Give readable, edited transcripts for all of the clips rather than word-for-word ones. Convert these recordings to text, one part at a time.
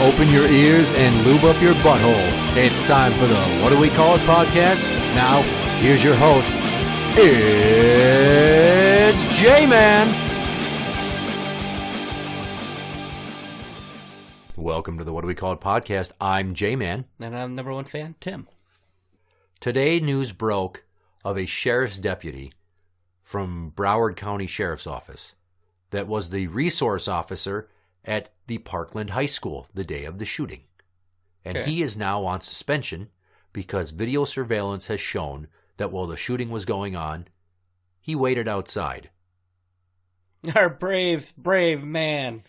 Open your ears and lube up your butthole. It's time for the What Do We Call It podcast. Now, here's your host. It's Jmann. Welcome to the What Do We Call It podcast. I'm Jmann. And I'm number one fan, Tim. Today, news broke of a sheriff's deputy from Broward County Sheriff's Office that was the resource officer at the Parkland High School the day of the shooting. And He is now on suspension because video surveillance has shown that while the shooting was going on, he waited outside. Our brave man.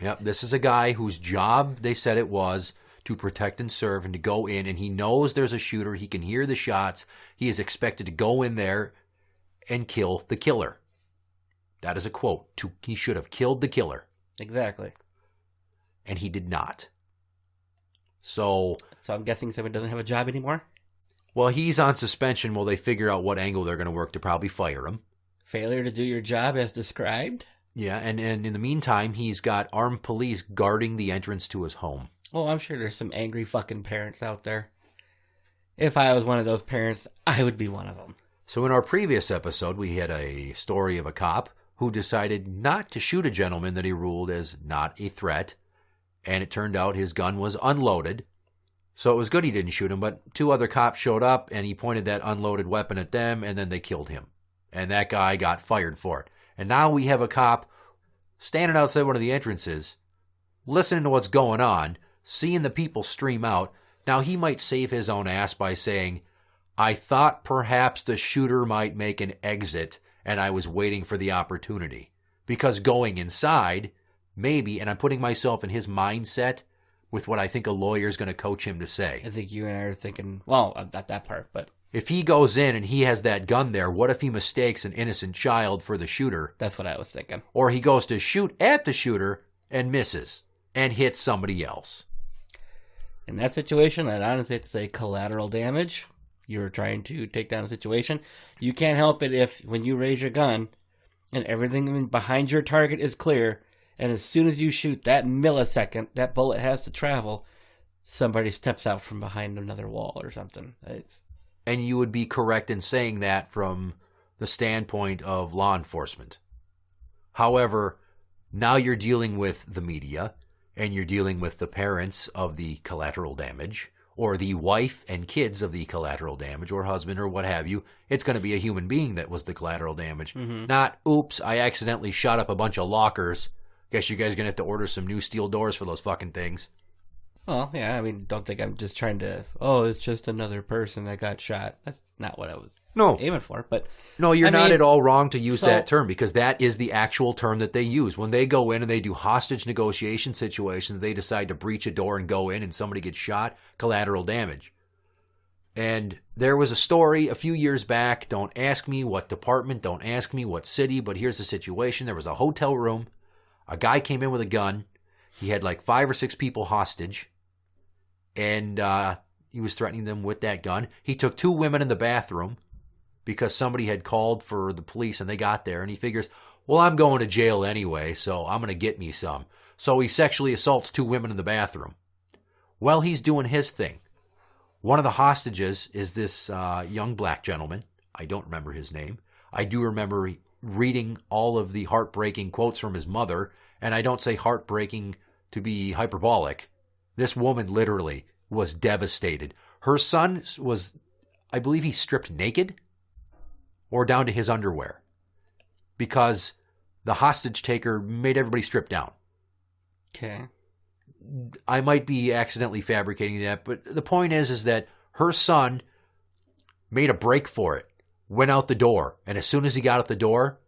Yep, this is a guy whose job they said it was to protect and serve and to go in, and he knows there's a shooter. He can hear the shots. He is expected to go in there and kill the killer. That is a quote. He should have killed the killer. Exactly. And he did not. So I'm guessing someone doesn't have a job anymore? Well, he's on suspension while they figure out what angle they're going to work to probably fire him. Failure to do your job as described? Yeah, and in the meantime, he's got armed police guarding the entrance to his home. Well, I'm sure there's some angry fucking parents out there. If I was one of those parents, I would be one of them. So in our previous episode, we had a story of a cop who decided not to shoot a gentleman that he ruled as not a threat, and it turned out his gun was unloaded. So it was good he didn't shoot him, but two other cops showed up, and he pointed that unloaded weapon at them, and then they killed him. And that guy got fired for it. And now we have a cop standing outside one of the entrances, listening to what's going on, seeing the people stream out. Now he might save his own ass by saying, I thought perhaps the shooter might make an exit, and I was waiting for the opportunity. Because going inside, maybe, and I'm putting myself in his mindset with what I think a lawyer is going to coach him to say. I think you and I are thinking, well, not that part, but if he goes in and he has that gun there, what if he mistakes an innocent child for the shooter? That's what I was thinking. Or he goes to shoot at the shooter and misses and hits somebody else. In that situation, I'd honestly say collateral damage. You're trying to take down a situation. You can't help it if when you raise your gun and everything behind your target is clear, and as soon as you shoot that millisecond, that bullet has to travel, somebody steps out from behind another wall or something. And you would be correct in saying that from the standpoint of law enforcement. However, now you're dealing with the media, and you're dealing with the parents of the collateral damage, or the wife and kids of the collateral damage, or husband, or what have you. It's going to be a human being that was the collateral damage. Mm-hmm. Not, oops, I accidentally shot up a bunch of lockers. Guess you guys are going to have to order some new steel doors for those fucking things. Well, yeah, I mean, don't think I'm just trying to, it's just another person that got shot. That's not what I was aiming for. But no, you're not at all wrong to use that term, because that is the actual term that they use. When they go in and they do hostage negotiation situations, they decide to breach a door and go in and somebody gets shot, collateral damage. And there was a story a few years back, don't ask me what department, don't ask me what city, but here's the situation. There was a hotel room. A guy came in with a gun. He had like 5 or 6 people hostage. And he was threatening them with that gun. He took 2 women in the bathroom because somebody had called for the police and they got there. And he figures, well, I'm going to jail anyway, so I'm going to get me some. So he sexually assaults 2 women in the bathroom. Well, he's doing his thing. One of the hostages is this young black gentleman. I don't remember his name. I do remember reading all of the heartbreaking quotes from his mother. And I don't say heartbreaking to be hyperbolic. This woman literally was devastated. Her son was, I believe he stripped naked or down to his underwear because the hostage taker made everybody strip down. Okay. I might be accidentally fabricating that, but the point is that her son made a break for it, went out the door, and as soon as he got out the door,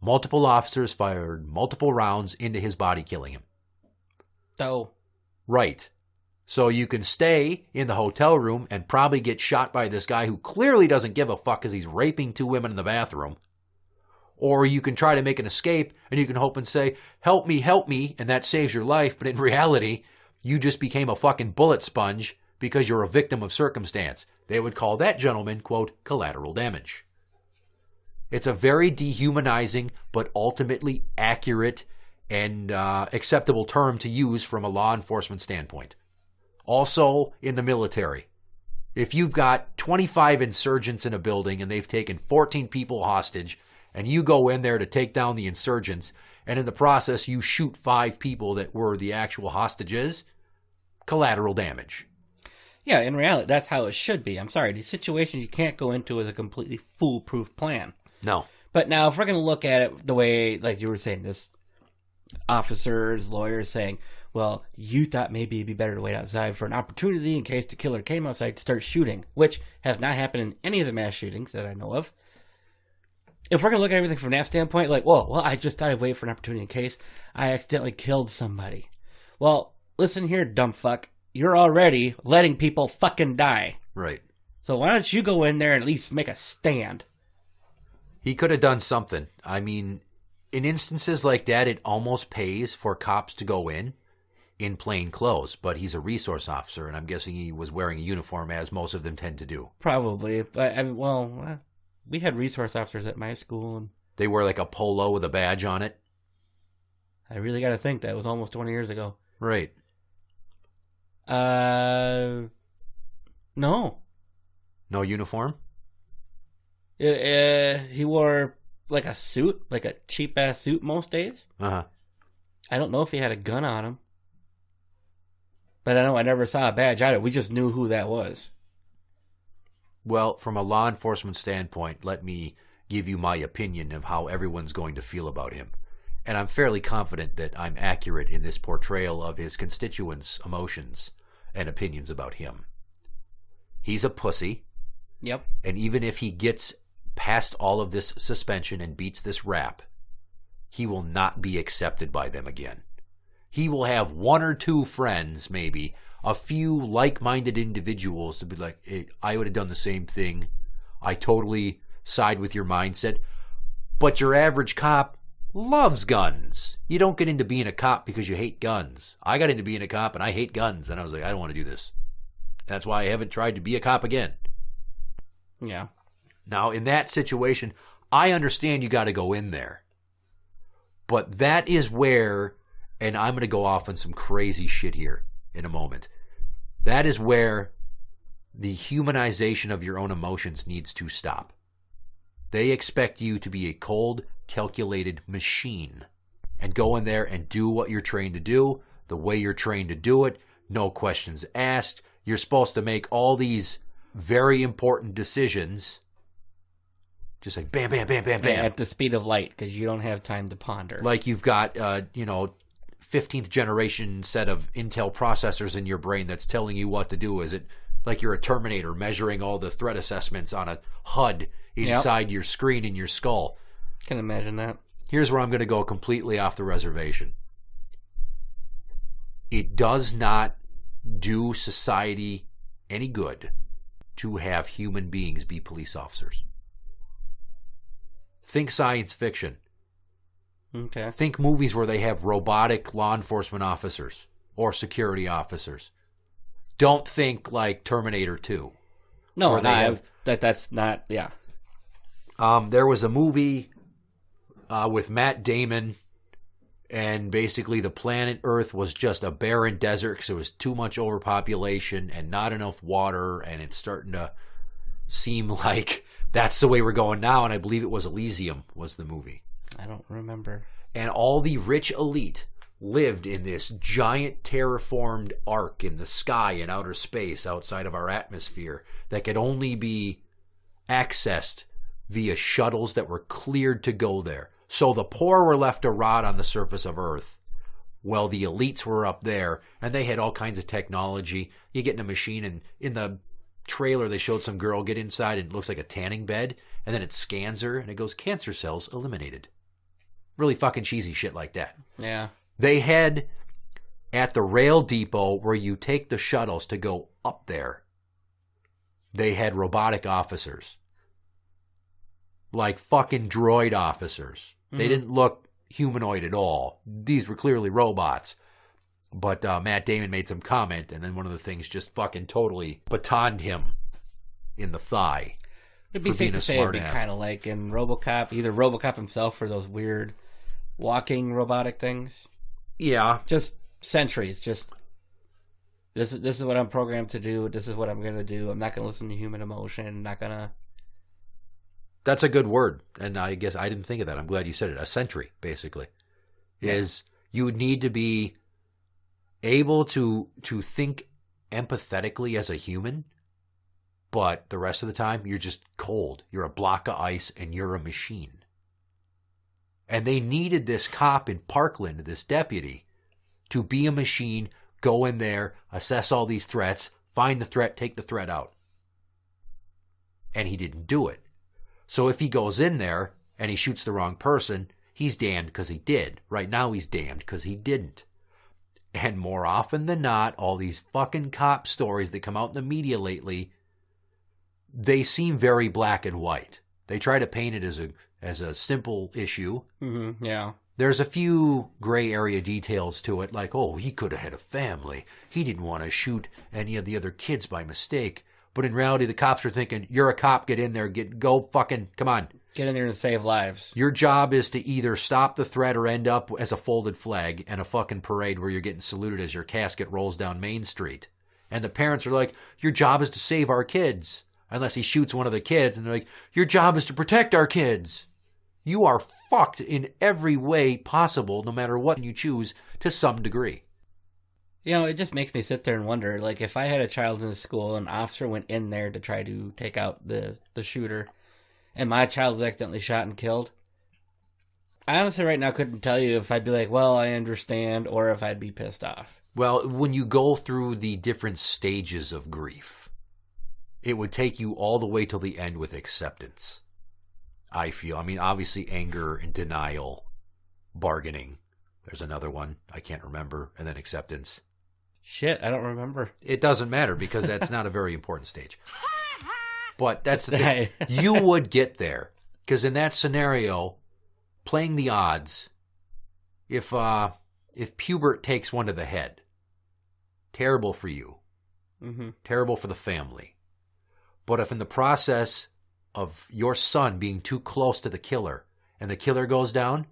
multiple officers fired multiple rounds into his body, killing him. Oh. Right. So you can stay in the hotel room and probably get shot by this guy who clearly doesn't give a fuck because he's raping 2 women in the bathroom. Or you can try to make an escape and you can hope and say, help me, and that saves your life. But in reality, you just became a fucking bullet sponge because you're a victim of circumstance. They would call that gentleman, quote, collateral damage. It's a very dehumanizing but ultimately accurate and acceptable term to use from a law enforcement standpoint. Also in the military. If you've got 25 insurgents in a building and they've taken 14 people hostage, and you go in there to take down the insurgents, and in the process you shoot 5 people that were the actual hostages, collateral damage. Yeah, in reality, that's how it should be. I'm sorry, these situations you can't go into with a completely foolproof plan. No. But now, if we're going to look at it the way, like you were saying, this officers, lawyers saying, well, you thought maybe it'd be better to wait outside for an opportunity in case the killer came outside to start shooting, which has not happened in any of the mass shootings that I know of. If we're going to look at everything from that standpoint, like, well, I just thought I'd wait for an opportunity in case I accidentally killed somebody. Well, listen here, dumb fuck. You're already letting people fucking die. Right. So why don't you go in there and at least make a stand? He could have done something. I mean, in instances like that, it almost pays for cops to go in plain clothes, but he's a resource officer, and I'm guessing he was wearing a uniform, as most of them tend to do. Probably, but I mean, well, we had resource officers at my school, and they wear like a polo with a badge on it. I really got to think that was almost 20 years ago. Right. No. No uniform? He wore like a suit, like a cheap ass suit most days. Uh-huh. I don't know if he had a gun on him. But I know I never saw a badge either. We just knew who that was. Well, from a law enforcement standpoint, let me give you my opinion of how everyone's going to feel about him. And I'm fairly confident that I'm accurate in this portrayal of his constituents' emotions and opinions about him. He's a pussy. Yep. And even if he gets past all of this suspension and beats this rap, he will not be accepted by them again. He will have 1 or 2 friends, maybe, a few like-minded individuals to be like, hey, I would have done the same thing. I totally side with your mindset. But your average cop loves guns. You don't get into being a cop because you hate guns. I got into being a cop and I hate guns, and I was like, I don't want to do this. That's why I haven't tried to be a cop again. Yeah. Now, in that situation, I understand you got to go in there. But that is where, and I'm going to go off on some crazy shit here in a moment. That is where the humanization of your own emotions needs to stop. They expect you to be a cold, calculated machine and go in there and do what you're trained to do, the way you're trained to do it, no questions asked. You're supposed to make all these very important decisions just like bam, bam, bam, bam, bam. At the speed of light, because you don't have time to ponder. Like you've got, 15th generation set of Intel processors in your brain that's telling you what to do. Is it like you're a Terminator measuring all the threat assessments on a HUD inside your screen in your skull? Can imagine that. Here's where I'm going to go completely off the reservation. It does not do society any good to have human beings be police officers. Think science fiction. Okay. Think movies where they have robotic law enforcement officers or security officers. Don't think like Terminator 2. No, that's not, yeah. There was a movie with Matt Damon, and basically the planet Earth was just a barren desert because there was too much overpopulation and not enough water, and it's starting to seem like that's the way we're going now, and I believe it was Elysium was the movie. I don't remember. And all the rich elite lived in this giant terraformed arc in the sky in outer space outside of our atmosphere that could only be accessed via shuttles that were cleared to go there. So the poor were left to rot on the surface of Earth while the elites were up there, and they had all kinds of technology. You get in a machine, and in the trailer they showed some girl get inside, and it looks like a tanning bed, and then it scans her, and it goes, cancer cells eliminated. Really fucking cheesy shit like that. Yeah. They had, at the rail depot where you take the shuttles to go up there, they had robotic officers. Like fucking droid officers. Mm-hmm. They didn't look humanoid at all. These were clearly robots. But Matt Damon made some comment, and then one of the things just fucking totally batoned him in the thigh. It'd be safe to say it'd be kind of like in RoboCop, either RoboCop himself or those weird walking robotic things. Yeah. Just sentries. Just this is what I'm programmed to do. This is what I'm going to do. I'm not going to listen to human emotion. Not going to. That's a good word, and I guess I didn't think of that. I'm glad you said it. A sentry, basically, is you would need to be able to think empathetically as a human, but the rest of the time you're just cold. You're a block of ice, and you're a machine. And they needed this cop in Parkland, this deputy, to be a machine, go in there, assess all these threats, find the threat, take the threat out. And he didn't do it. So if he goes in there and he shoots the wrong person, he's damned because he did. Right now he's damned because he didn't. And more often than not, all these fucking cop stories that come out in the media lately, they seem very black and white. They try to paint it as a simple issue. Mm-hmm, yeah. There's a few gray area details to it, like, oh, he could have had a family. He didn't want to shoot any of the other kids by mistake. But in reality, the cops are thinking, you're a cop, get in there, go fucking, come on. Get in there and save lives. Your job is to either stop the threat or end up as a folded flag and a fucking parade where you're getting saluted as your casket rolls down Main Street. And the parents are like, your job is to save our kids. Unless he shoots one of the kids, and they're like, your job is to protect our kids. You are fucked in every way possible, no matter what you choose, to some degree. You know, it just makes me sit there and wonder, like, if I had a child in the school, an officer went in there to try to take out the shooter, and my child was accidentally shot and killed, I honestly right now couldn't tell you if I'd be like, well, I understand, or if I'd be pissed off. Well, when you go through the different stages of grief, it would take you all the way till the end with acceptance, I feel. I mean, obviously anger and denial, bargaining. There's another one I can't remember, and then acceptance. Shit, I don't remember. It doesn't matter because that's not a very important stage. But that's the thing. You would get there. Because in that scenario, playing the odds, if Pubert takes one to the head, terrible for you. Mm-hmm. Terrible for the family. But if in the process of your son being too close to the killer, and the killer goes down,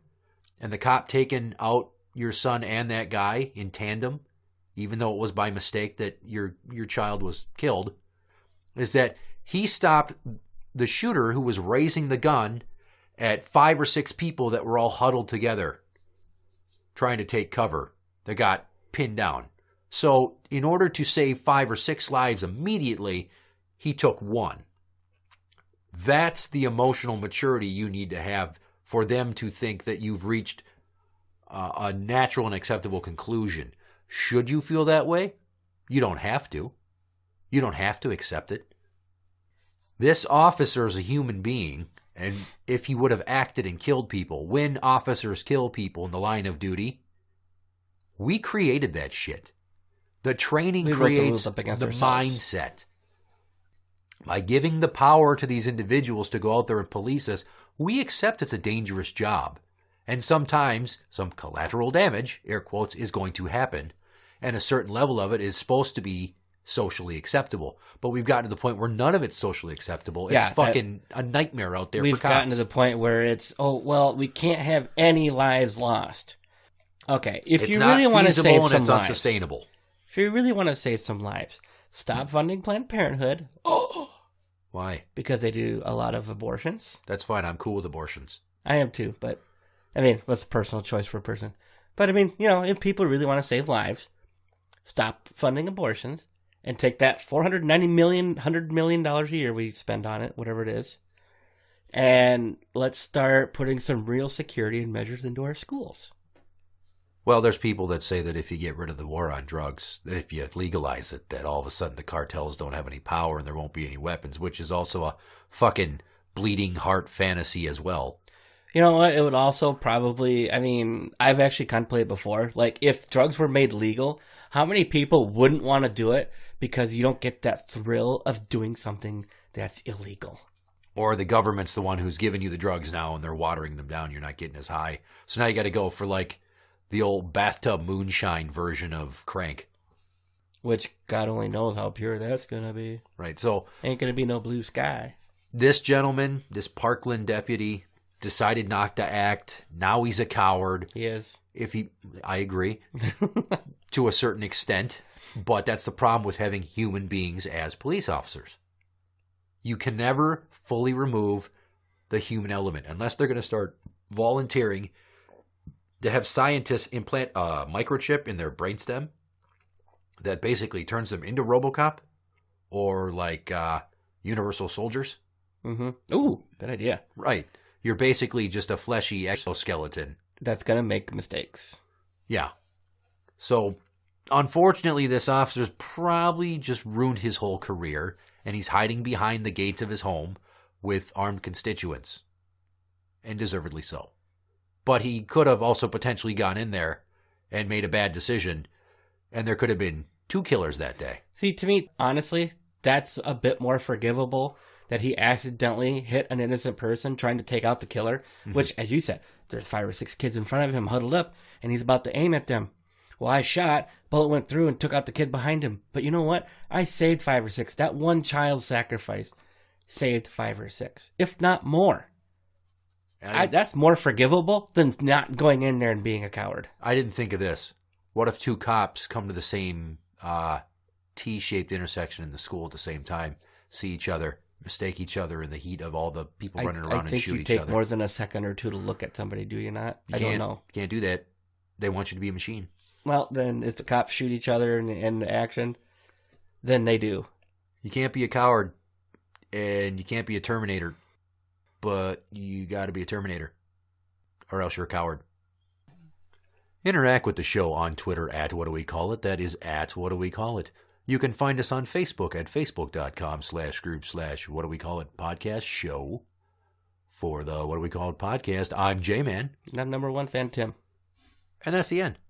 and the cop taking out your son and that guy in tandem, even though it was by mistake that your child was killed, is that he stopped the shooter who was raising the gun at 5 or 6 people that were all huddled together trying to take cover that got pinned down. So in order to save 5 or 6 lives immediately, he took one. That's the emotional maturity you need to have for them to think that you've reached a natural and acceptable conclusion. Should you feel that way? You don't have to. You don't have to accept it. This officer is a human being, and if he would have acted and killed people, when officers kill people in the line of duty, we created that shit. The training creates the mindset. By giving the power to these individuals to go out there and police us, we accept it's a dangerous job. And sometimes some collateral damage, air quotes, is going to happen. And a certain level of it is supposed to be socially acceptable. But we've gotten to the point where none of it's socially acceptable. It's fucking a nightmare out there for cops. We've gotten to the point where it's, oh, well, we can't have any lives lost. Okay, if you really want to save some lives. It's unsustainable. If you really want to save some lives, stop funding Planned Parenthood. Oh. Why? Because they do a lot of abortions. That's fine. I'm cool with abortions. I am too, but, I mean, that's a personal choice for a person. But, I mean, you know, if people really want to save lives, stop funding abortions and take that $100 million a year we spend on it, whatever it is, and let's start putting some real security and measures into our schools. Well, there's people that say that if you get rid of the war on drugs, that if you legalize it, that all of a sudden the cartels don't have any power and there won't be any weapons, which is also a fucking bleeding heart fantasy as well. You know what? It would also probably, I mean, I've actually contemplated before, like, if drugs were made legal, how many people wouldn't want to do it because you don't get that thrill of doing something that's illegal? Or the government's the one who's giving you the drugs now and they're watering them down. You're not getting as high. So now you got to go for, like, the old bathtub moonshine version of crank. Which God only knows how pure that's going to be. Right, so... Ain't going to be no blue sky. This gentleman, this Parkland deputy, decided not to act. Now he's a coward. He is. I agree, to a certain extent. But that's the problem with having human beings as police officers. You can never fully remove the human element unless they're going to start volunteering to have scientists implant a microchip in their brainstem that basically turns them into RoboCop or like Universal Soldiers. Mm-hmm. Ooh, good idea. Right. You're basically just a fleshy exoskeleton. That's going to make mistakes. Yeah. So, unfortunately, this officer's probably just ruined his whole career, and he's hiding behind the gates of his home with armed constituents. And deservedly so. But he could have also potentially gone in there and made a bad decision, and there could have been 2 killers that day. See, to me, honestly, that's a bit more forgivable, that he accidentally hit an innocent person trying to take out the killer, which, as you said, there's 5 or 6 kids in front of him huddled up, and he's about to aim at them. Well, I shot, bullet went through and took out the kid behind him. But you know what? I saved 5 or 6. That one child sacrifice saved 5 or 6, if not more. That's more forgivable than not going in there and being a coward. I didn't think of this. What if 2 cops come to the same T-shaped intersection in the school at the same time, see each other, mistake each other in the heat of all the people running around and shoot each other? I think you take more than a second or 2 to look at somebody, do you not? I don't know. You can't do that. They want you to be a machine. Well, then if the cops shoot each other in action, then they do. You can't be a coward, and you can't be a Terminator, but you got to be a Terminator, or else you're a coward. Interact with the show on Twitter at What Do We Call It. That is at What Do We Call It. You can find us on Facebook at facebook.com/group/What Do We Call It podcast show. For the What Do We Call It podcast, I'm Jmann. And I'm number 1 fan, Tim. And that's the end.